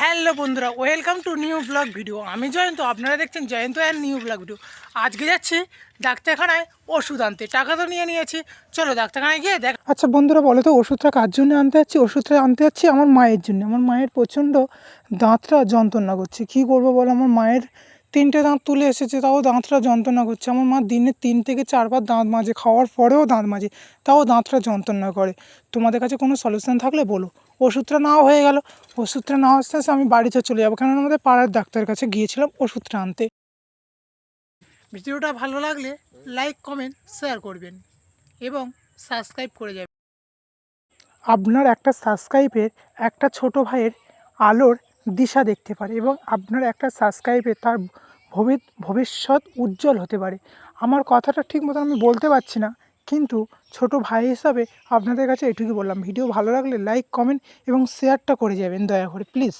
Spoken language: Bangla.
হ্যালো বন্ধুরা, welcome to new blog video. আমি জয়ন্ত, আপনারা দেখছেন Jayanta and new blog video. আজকে যাচ্ছি ডাক্তারখানায় ওষুধ আনতে। টাকা তো নিয়ে নিয়েছি, চলো ডাক্তারখানায় গিয়ে দেখ। আচ্ছা বন্ধুরা, বলো তো ওষুধটা কার জন্য আনতে যাচ্ছি? ওষুধটা আনতে যাচ্ছি আমার মায়ের জন্য। আমার মায়ের প্রচণ্ড দাঁতটা যন্ত্রণা করছে। কী করবো বলো, আমার মায়ের 3টে দাঁত তুলে এসেছে, তাও দাঁতটা যন্ত্রণা করছে। আমার মা দিনে 3 থেকে 4 বার দাঁত মাজে, খাওয়ার পরেও দাঁত মাজে, তাও দাঁতটা যন্ত্রণা করে। তোমাদের কাছে কোনো সলিউশন থাকলে বলো। ওষুধটা নাও হয়ে গেল, ওষুধটা না আসতে আসতে আমি বাড়িতে চলে যাবো, কেননা আমাদের পাড়ার ডাক্তারের কাছে গিয়েছিলাম ওষুধটা আনতে। ভিডিওটা ভালো লাগলে লাইক, কমেন্ট, শেয়ার করবেন এবং সাবস্ক্রাইব করে যাবেন। আপনার একটা সাবস্ক্রাইবের একটা ছোট ভাইয়ের আলোর দিশা দেখতে পারে এবং আপনার একটা সাবস্ক্রাইবে তার ভবিষ্যৎ উজ্জ্বল হতে পারে। আমার কথাটা ঠিক মতো আমি বলতে পারছি না, কিন্তু ছোট ভাই হিসাবে আপনাদের কাছে এটুকুই বললাম। ভিডিও ভালো লাগলে লাইক, কমেন্ট এবং শেয়ারটা করে যাবেন দয়া করে, প্লিজ।